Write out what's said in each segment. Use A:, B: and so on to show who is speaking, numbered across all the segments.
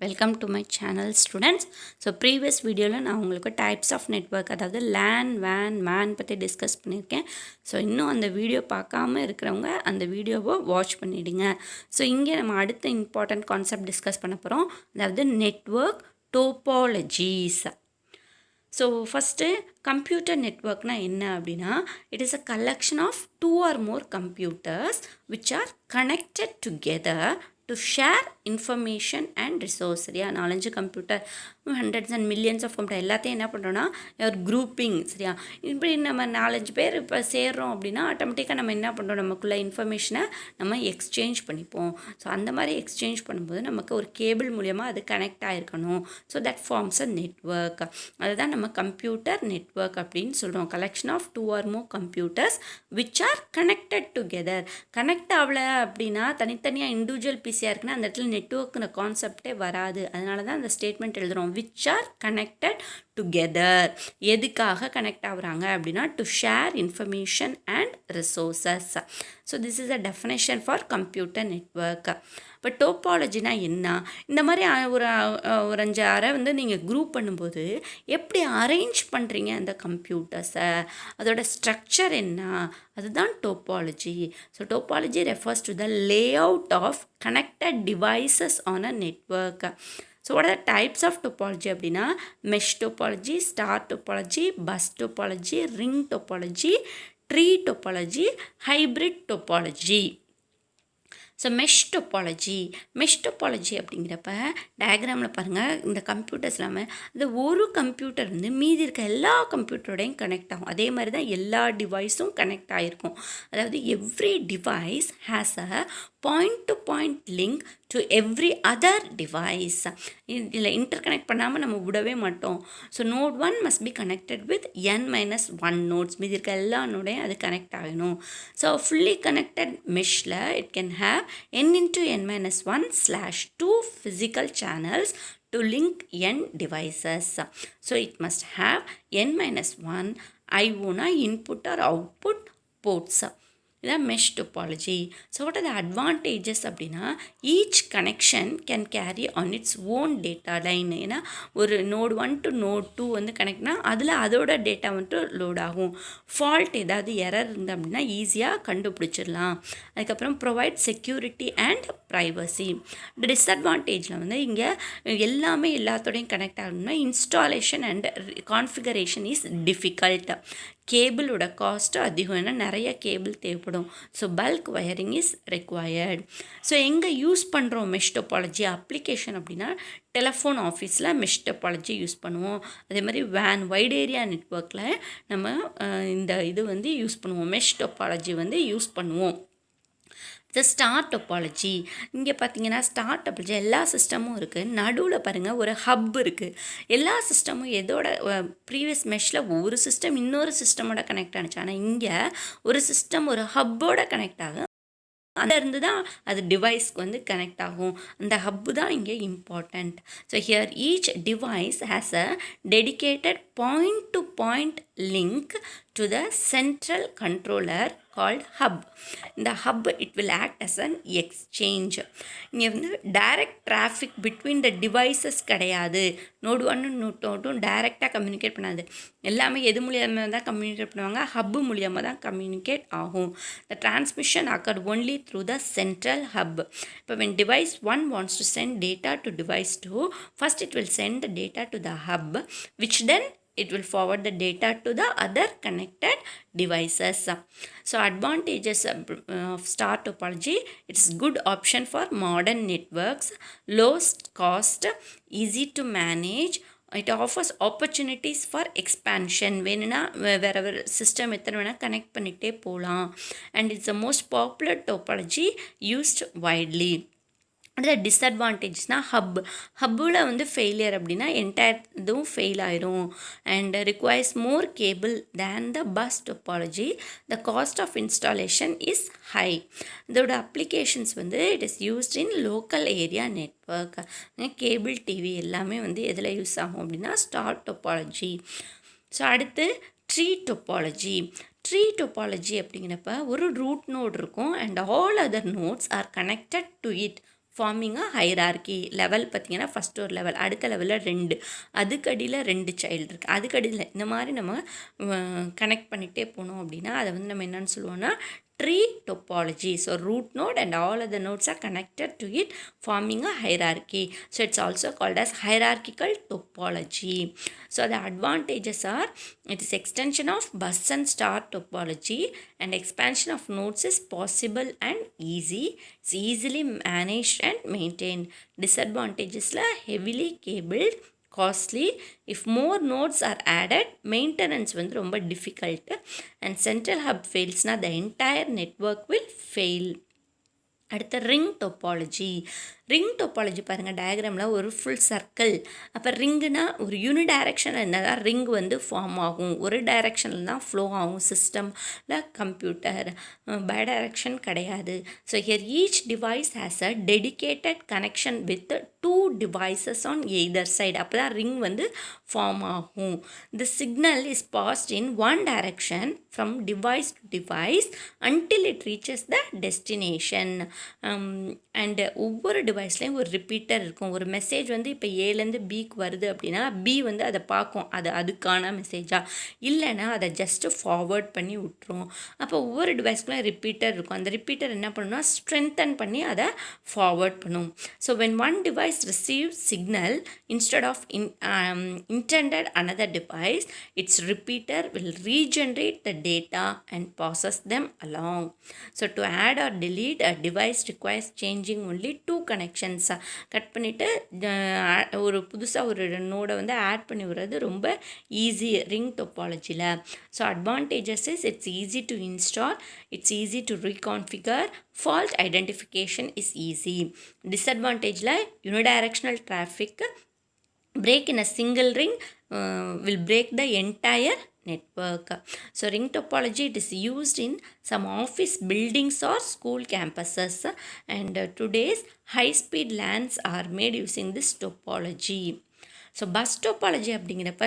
A: Welcome to my channel students. So previous வீடியோவில் நான் உங்களுக்கு டைப்ஸ் ஆஃப் நெட்வொர்க், அதாவது லேன், வேன், மேன் பற்றி டிஸ்கஸ் பண்ணியிருக்கேன். ஸோ இன்னும் அந்த வீடியோ பார்க்காம இருக்கிறவங்க அந்த வீடியோவை வாட்ச் பண்ணிவிடுங்க. ஸோ இங்கே நம்ம அடுத்த இம்பார்ட்டண்ட் கான்செப்ட் டிஸ்கஸ் பண்ண போகிறோம், அதாவது network topologies. So first computer நெட்வொர்க்னால் என்ன அப்படின்னா, it is a collection of 2 or more computers which are connected together to share information and resource. சரியா, 4-5 computer, hundreds and millions of computer எல்லாத்தையும் என்ன பண்ணுறோன்னா ஒரு குரூப்பிங். சரியா, இப்படி நம்ம 4-5 பேர் இப்போ சேர்றோம் அப்படின்னா ஆட்டோமேட்டிக்காக நம்ம என்ன பண்ணுறோம், நமக்குள்ள இன்ஃபர்மேஷனை நம்ம எக்ஸ்சேஞ்ச் பண்ணிப்போம். ஸோ அந்த மாதிரி எக்ஸ்சேஞ்ச் பண்ணும்போது நமக்கு ஒரு கேபிள் மூலயமா அது கனெக்ட் ஆகிருக்கணும். So that forms a network. அதுதான் நம்ம கம்ப்யூட்டர் நெட்வொர்க் அப்படின்னு சொல்கிறோம். Collection of 2 or more computers which are connected together. Connect ஆகலை அப்படின்னா தனித்தனியாக இண்டிவிஜுவல் பிசியாக இருக்குன்னா அந்த இடத்துல நெட்வொர்க்குன கான்செப்டே வராது. அதனால தான் அந்த ஸ்டேட்மெண்ட் எழுதுகிறோம், which are connected together. எதுக்காக கனெக்ட் ஆகுறாங்க அப்படின்னா to share information and resources. So this is a definition for computer network. இப்போ டோபாலஜினா என்ன, இந்த மாதிரி ஒரு 5 அறை வந்து நீங்கள் குரூப் பண்ணும்போது எப்படி அரேஞ்ச் பண்ணுறீங்க அந்த கம்ப்யூட்டர்ஸை, அதோட ஸ்ட்ரக்சர் என்ன, அதுதான் topology. So topology refers to the layout of connected devices on a network. So what are the types of topology அப்படின்னா, mesh topology, star topology, bus topology, ring topology, tree topology, hybrid topology. So mesh topology அப்படிங்கிறப்ப டயக்ராமில் பாருங்கள், இந்த computers இல்லாமல் இந்த ஒரு computer வந்து மீதி இருக்க எல்லா கம்ப்யூட்டரோடையும் கனெக்ட் ஆகும். அதே மாதிரி தான் எல்லா டிவைஸும் கனெக்ட் ஆகிருக்கும். அதாவது every device has a point to point link to every other device. இதில் இன்டர் கனெக்ட் பண்ணாமல் நம்ம விடவே மாட்டோம். So node 1 must be connected with n-1 nodes. மீதி இருக்க எல்லா நோடையும் அது கனெக்ட் ஆகணும். ஸோ ஃபுல்லி கனெக்டட் மெஷ்ல it can have n×n-1/2 physical channels to link n devices. So it must have n-1 IO input or output ports. இதான் mesh topology. So what are the advantages அப்படின்னா, each connection can carry on its own data line. ஏன்னா ஒரு note 1 to note 2 வந்து கனெக்ட்னா அதில் அதோட data வந்துட்டு load ஆகும். Fault ஏதாவது எரர் இருந்தால் அப்படின்னா ஈஸியாக கண்டுபிடிச்சிடலாம். அதுக்கப்புறம் ப்ரொவைட் செக்யூரிட்டி அண்ட் ப்ரைவசி. டிஸ்அட்வான்டேஜில் வந்து இங்கே எல்லாமே எல்லாத்தோடையும் கனெக்ட் ஆகணும்னா installation and configuration is difficult. கேபிளோட காஸ்ட்டு அதிகம், ஏன்னா நிறைய கேபிள் தேவைப்படும். So bulk wiring is required. So எங்கே யூஸ் பண்ணுறோம் மெஷ் டோபாலஜி அப்ளிகேஷன் அப்படின்னா, டெலிஃபோன் ஆஃபீஸில் மெஷ் டோபாலஜி யூஸ் பண்ணுவோம். அதே மாதிரி வேன், வைட் ஏரியா நெட்வொர்க்கில் நம்ம இந்த இது வந்து யூஸ் பண்ணுவோம், மெஷ் டோபாலஜி வந்து யூஸ் பண்ணுவோம். த ஸ்டார் டோபாலஜி, இங்கே பார்த்தீங்கன்னா ஸ்டார் டோபாலஜி எல்லா சிஸ்டமும் இருக்குது. நடுவில் பாருங்கள் ஒரு ஹப் இருக்குது. எல்லா சிஸ்டமும் எதோட ப்ரீவியஸ் மெஷ்ஷில் ஒரு சிஸ்டம் இன்னொரு சிஸ்டமோட கனெக்ட் ஆனிச்சு. ஆனால் இங்கே ஒரு சிஸ்டம் ஒரு ஹப்போட கனெக்ட் ஆகும். அந்த இருந்து தான் அது டிவைஸ்க்கு வந்து கனெக்ட் ஆகும். அந்த ஹப்பு தான் இங்கே important. So here each device has a dedicated point to point link to the central controller called hub. இந்த hub it will act as an exchange. இங்கே வந்து direct traffic between the devices கிடையாது. Node 1 node 2 டைரெக்டாக communicate பண்ணாது. எல்லாமே எது மூலியமாக தான் கம்யூனிகேட் பண்ணுவாங்க, ஹப்பு மூலியமாக தான் கம்யூனிகேட் ஆகும். த transmission occurred only through the central hub. இப்போ when device 1 wants to send data to device 2, first it will send the data to the hub, which then it will forward the data to the other connected devices. So advantages of star topology, it's good option for modern networks, low cost, easy to manage. It offers opportunities for expansion. வேணும்னா வேறு system எத்தனை வேணால் connect பண்ணிகிட்டே போகலாம். And it's the most popular topology used widely. அடுத்த டிஸ்அட்வான்டேஜ்னால் ஹப்பில் வந்து failure அப்படின்னா entire இதுவும் ஃபெயில் ஆயிரும். And requires more cable than the bus topology. The cost of installation is high. இதோட அப்ளிகேஷன்ஸ் வந்து it is used in local area network. Cable TV எல்லாமே வந்து எதில் யூஸ் ஆகும் அப்படின்னா ஸ்டார் டோபாலஜி. ஸோ அடுத்து ட்ரீ டோபாலஜி அப்படிங்கிறப்ப ஒரு ரூட் நோட் இருக்கும் and all other nodes are connected to it forming a hierarchy. Level பார்த்திங்கன்னா ஃபஸ்ட் ஒரு லெவல், அடுத்த லெவலில் 2, அதுக்கடியில் 2 சைல்டு இருக்குது, அதுக்கடியில் இந்த மாதிரி நம்ம கனெக்ட் பண்ணிகிட்டே போனோம் அப்படின்னா அதை வந்து நம்ம என்னென்னு சொல்லுவோம்னா tree topology. So root node and all other nodes are connected to it, forming a hierarchy. So it's also called as hierarchical topology. So the advantages are, it is extension of bus and star topology, and expansion of nodes is possible and easy. It's easily managed and maintained. Disadvantages la heavily cabled, costly. If more nodes are added, maintenance வந்து ரொம்ப difficult, and central hub fails na the entire network will fail. அடுத்த ring topology. Ring topology பாருங்கள், டயக்ராமில் ஒரு full circle. அப்போ ரிங்குனா ஒரு யூனிடைரக்ஷனில் இருந்தால் தான் ring வந்து ஃபார்ம் ஆகும், ஒரு டைரக்ஷனில் தான் ஃப்ளோ ஆகும். சிஸ்டமில் கம்ப்யூட்டர் பைடைரக்ஷன் கிடையாது. So here each device has a dedicated connection with 2 devices on either side. அப்போ தான் ரிங் வந்து ஃபார்ம் ஆகும். The signal is passed in one direction from device to device until it reaches the destination. And ஒவ்வொரு டிவைஸ்லேயும் ஒரு repeater இருக்கும். ஒரு message வந்து இப்போ ஏலேருந்து பிக்கு வருது அப்படின்னா பி வந்து அதை பார்க்கும், அதுக்கான மெசேஜாக இல்லைன்னா அதை ஜஸ்ட்டு ஃபார்வர்ட் பண்ணி விட்டுரும். அப்போ ஒவ்வொரு டிவைஸ்க்குலாம் ரிப்பீட்டர் இருக்கும். அந்த ரிப்பீட்டர் என்ன பண்ணணும்னா ஸ்ட்ரென்தன் பண்ணி அதை ஃபார்வர்ட் பண்ணும். So when one device receives signal instead of intended another device, its repeater will regenerate the data and process them along. So to add or delete a device requires changing only 2 connections. Cut பண்ணிவிட்டு ஒரு புதுசாக ஒரு நோடை வந்து add பண்ணி விடுறது ரொம்ப easy ring டோப்பாலஜியில். So advantages is it's easy to install, it's easy to reconfigure, fault identification is easy. Disadvantageல unidirectional traffic, break in a single ring will break the entire network. So ring topology, it is used in some office buildings or school campuses, and today's high speed LANs are made using this topology. So bus topology அப்படிங்கிறப்ப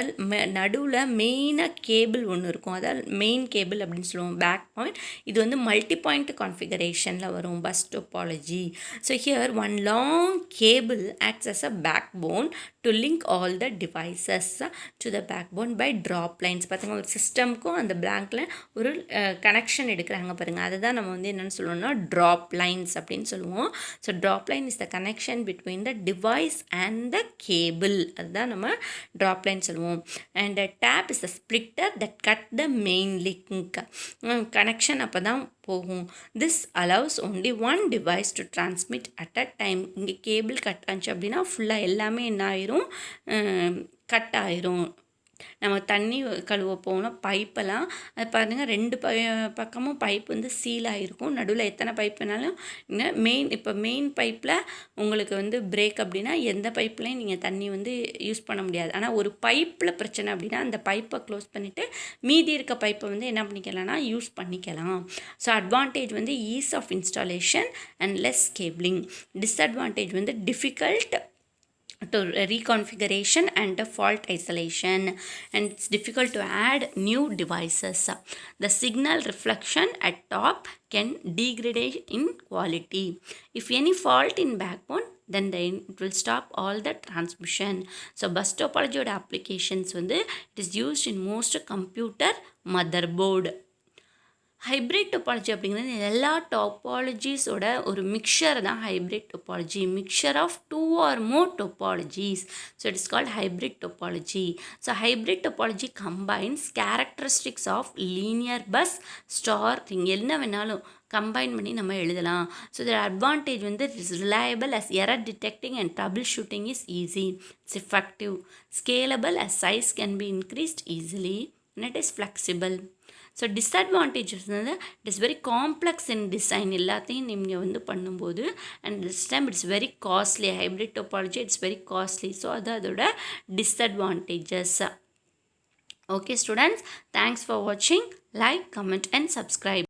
A: நடுவில் மெயினாக cable ஒன்று இருக்கும், அதாவது main cable அப்படின்னு சொல்லுவோம், back point. இது வந்து மல்டி பாயிண்ட் கான்ஃபிகரேஷனில் வரும் bus topology. So here one long cable acts as a backbone to link all the devices to the backbone by drop lines. பார்த்திங்கன்னா ஒரு சிஸ்டம்க்கும் அந்த பிளாங்கில் ஒரு கனெக்ஷன் எடுக்கிறாங்க பாருங்கள், அதை தான் நம்ம வந்து என்னென்னு சொல்லுவோம்னா ட்ராப் லைன்ஸ் அப்படின்னு சொல்லுவோம். So drop line is the connection between the device and the cable, அதுதான் நம்ம ட்ராப் லைன் சொல்லுவோம். And tap is a splitter that cut the main link. Connection அப்போ தான் போகும். This allows only one device to transmit at a time. இங்கே cable cut ஆச்சு அப்படின்னா ஃபுல்லாக எல்லாமே என்ன ஆயிரும், கட் ஆயிரும். நம்ம தண்ணி கழுவ போனோம் பைப்பெல்லாம் அது பாருங்கள், 2 பக்கமும் பைப் வந்து சீல் ஆகிருக்கும். நடுவில் எத்தனை பைப் வேணாலும் இப்போ மெயின் பைப்பில் உங்களுக்கு வந்து பிரேக் அப்படின்னா எந்த பைப்லையும் நீங்கள் தண்ணி வந்து யூஸ் பண்ண முடியாது. ஆனால் ஒரு பைப்பில் பிரச்சனை அப்படின்னா அந்த பைப்பை க்ளோஸ் பண்ணிவிட்டு மீதி இருக்க பைப்பை வந்து என்ன பண்ணிக்கலாம்னா யூஸ் பண்ணிக்கலாம். ஸோ அட்வான்டேஜ் வந்து ease of installation and less cabling. Disadvantage வந்து difficult to reconfiguration and fault isolation, and it's difficult to add new devices. The signal reflection at top can degrade in quality. If any fault in backbone, then it will stop all the transmission. So bus topology applications வந்து it is used in most computer motherboard. Hybrid topology அப்படிங்கிறது எல்லா டோப்பாலஜிஸோட ஒரு mixer தான் hybrid topology, mixer of 2 or more topologies. So it is called hybrid topology. So hybrid topology combines characteristics of linear bus, star ring, என்ன வேணாலும் combine பண்ணி நம்ம எழுதலாம். ஸோ இதோட அட்வான்டேஜ் வந்து it is reliable as error detecting and troubleshooting is easy. It's effective, scalable as size can be increased easily, and it is flexible. So disadvantages வந்து it is very complex in design, எல்லாத்தையும் நீங்கள் வந்து பண்ணும்போது. And this time it's very costly. Hybrid topology it's very costly. So அது அதோட disadvantages. Okay students, thanks for வாட்சிங். Like, comment and subscribe.